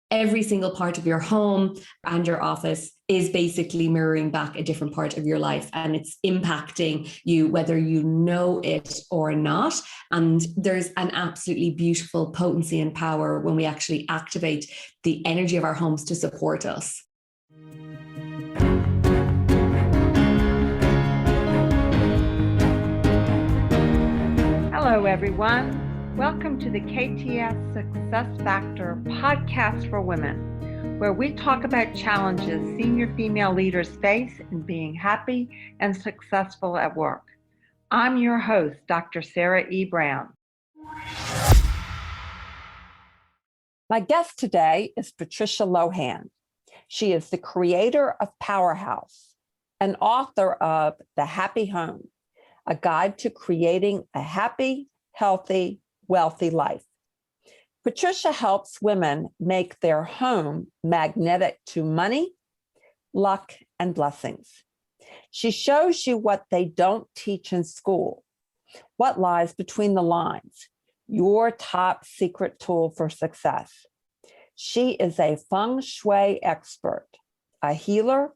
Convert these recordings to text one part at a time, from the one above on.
every single part of your home and your office is basically mirroring back a different part of your life, and it's impacting you whether you know it or not. And there's an absolutely beautiful potency and power when we actually activate the energy of our homes to support us. Hello, everyone. Welcome to the KTS Success Factor podcast for women, where we talk about challenges senior female leaders face in being happy and successful at work. I'm your host, Dr. Sarah E. Brown. My guest today is Patricia Lohan. She is the creator of Powerhouse, an author of The Happy Home, a guide to creating a happy, healthy, wealthy life. Patricia helps women make their home magnetic to money, luck, and blessings. She shows you what they don't teach in school, what lies between the lines, your top secret tool for success. She is a Feng Shui expert, a healer,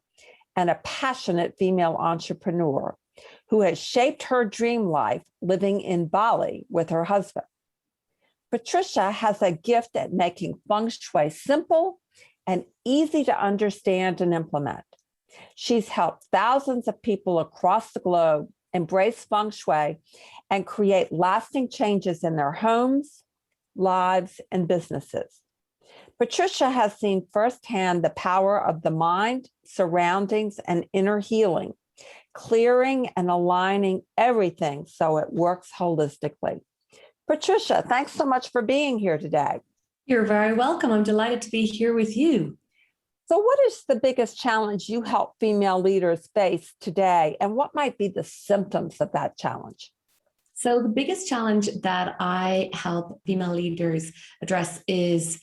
and a passionate female entrepreneur who has shaped her dream life living in Bali with her husband. Patricia has a gift at making Feng Shui simple and easy to understand and implement. She's helped thousands of people across the globe embrace Feng Shui and create lasting changes in their homes, lives, and businesses. Patricia has seen firsthand the power of the mind, surroundings, and inner healing, clearing and aligning everything so it works holistically. Patricia, thanks so much for being here today. You're very welcome. I'm delighted to be here with you. So what is the biggest challenge you help female leaders face today, and what might be the symptoms of that challenge? So the biggest challenge that I help female leaders address is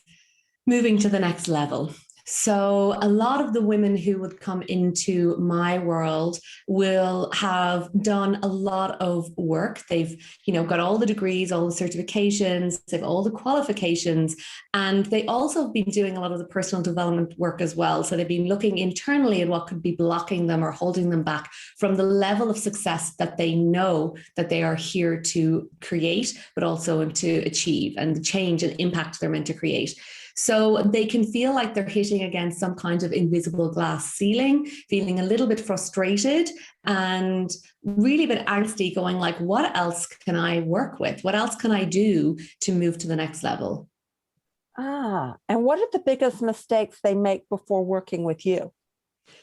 moving to the next level. So a lot of the women who would come into my world will have done a lot of work. They've, got all the degrees, all the certifications, they've all the qualifications, and they also have been doing a lot of the personal development work as well. So they've been looking internally at what could be blocking them or holding them back from the level of success that they know that they are here to create, but also to achieve, and the change and impact they're meant to create. So they can feel like they're hitting against some kind of invisible glass ceiling, feeling a little bit frustrated and really a bit angsty, going like, what else can I work with? What else can I do to move to the next level? And what are the biggest mistakes they make before working with you?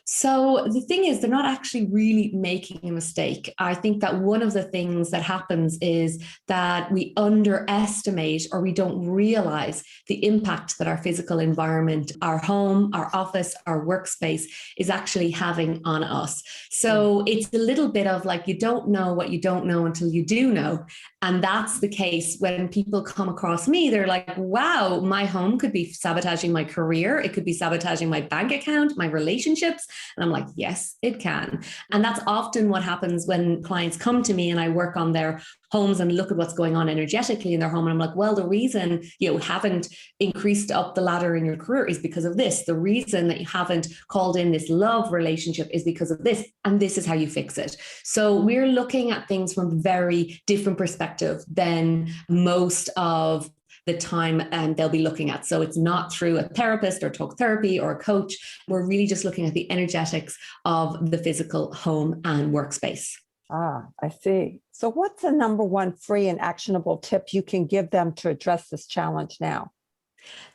So the thing is, they're not actually really making a mistake. I think that one of the things that happens is that we underestimate, or we don't realize, the impact that our physical environment, our home, our office, our workspace is actually having on us. So it's a little bit of like, you don't know what you don't know until you do know. And that's the case when people come across me. They're like, wow, my home could be sabotaging my career. It could be sabotaging my bank account, my relationships. And I'm like, yes, it can. And that's often what happens when clients come to me and I work on their homes and look at what's going on energetically in their home. And I'm like, well, the reason you haven't increased up the ladder in your career is because of this. The reason that you haven't called in this love relationship is because of this. And this is how you fix it. So we're looking at things from a very different perspective than most of the time they'll be looking at. So it's not through a therapist or talk therapy or a coach. We're really just looking at the energetics of the physical home and workspace. I see. So what's the number one free and actionable tip you can give them to address this challenge now?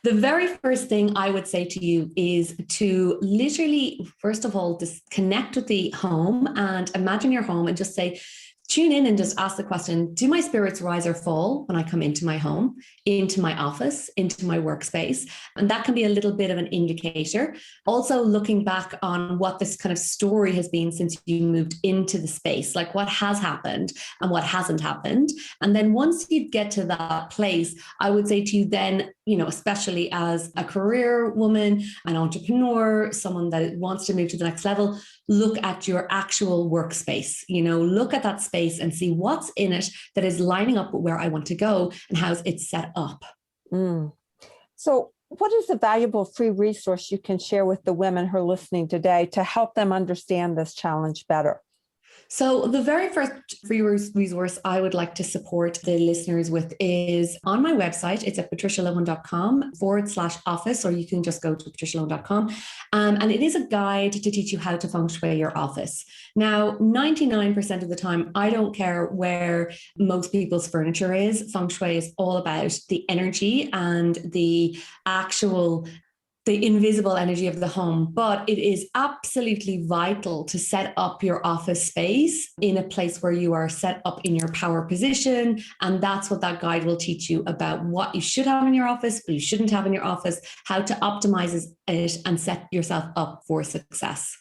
The very first thing I would say to you is to literally, first of all, just connect with the home and imagine your home and just say, tune in and just ask the question, do my spirits rise or fall when I come into my home, into my office, into my workspace? And that can be a little bit of an indicator. Also looking back on what this kind of story has been since you moved into the space, like what has happened and what hasn't happened. And then once you get to that place, I would say to you then, especially as a career woman, an entrepreneur, someone that wants to move to the next level, look at your actual workspace, look at that space and see what's in it that is lining up with where I want to go and how's it set up. So what is a valuable free resource you can share with the women who are listening today to help them understand this challenge better? So the very first free resource I would like to support the listeners with is on my website. It's at patricialohan.com/office, or you can just go to patricialohan.com. And it is a guide to teach you how to feng shui your office. Now, 99% of the time, I don't care where most people's furniture is. Feng shui is all about the energy and the invisible energy of the home, but it is absolutely vital to set up your office space in a place where you are set up in your power position. And that's what that guide will teach you about what you should have in your office, what you shouldn't have in your office, how to optimize it and set yourself up for success.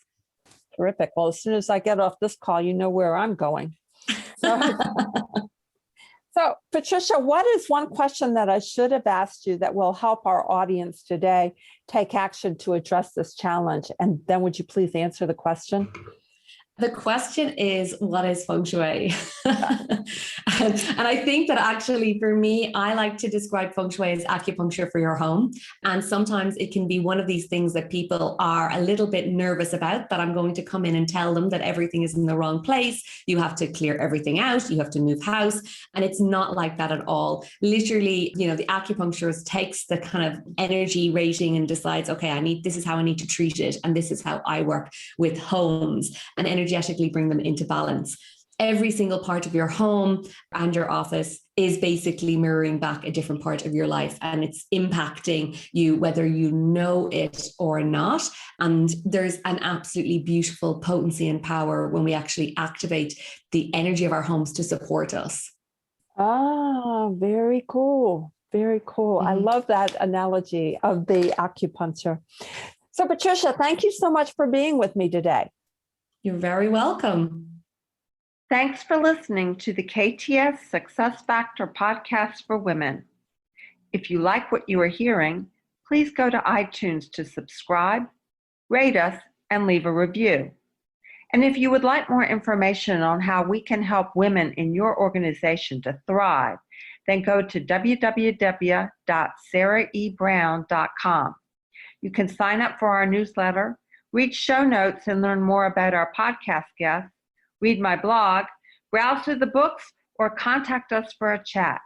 Terrific. Well, as soon as I get off this call, you know where I'm going. So, Patricia, what is one question that I should have asked you that will help our audience today take action to address this challenge? And then would you please answer the question? The question is, what is Feng Shui? And I think that actually for me, I like to describe Feng Shui as acupuncture for your home. And sometimes it can be one of these things that people are a little bit nervous about, that I'm going to come in and tell them that everything is in the wrong place. You have to clear everything out. You have to move house. And it's not like that at all. Literally, the acupuncturist takes the kind of energy rating and decides, okay, this is how I need to treat it. And this is how I work with homes and energetically bring them into balance. Every single part of your home and your office is basically mirroring back a different part of your life, and it's impacting you whether you know it or not. And there's an absolutely beautiful potency and power when we actually activate the energy of our homes to support us. Ah, very cool. Very cool. Mm-hmm. I love that analogy of the acupuncture. So, Patricia, thank you so much for being with me today. You're very welcome. Thanks for listening to the KTS Success Factor podcast for women. If you like what you are hearing, please go to iTunes to subscribe, rate us, and leave a review. And if you would like more information on how we can help women in your organization to thrive, then go to www.sarahebrown.com. You can sign up for our newsletter, read show notes and learn more about our podcast guests, read my blog, browse through the books, or contact us for a chat.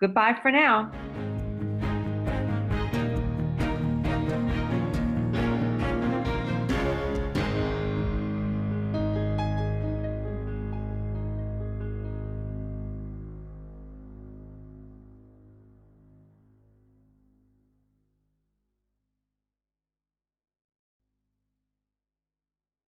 Goodbye for now.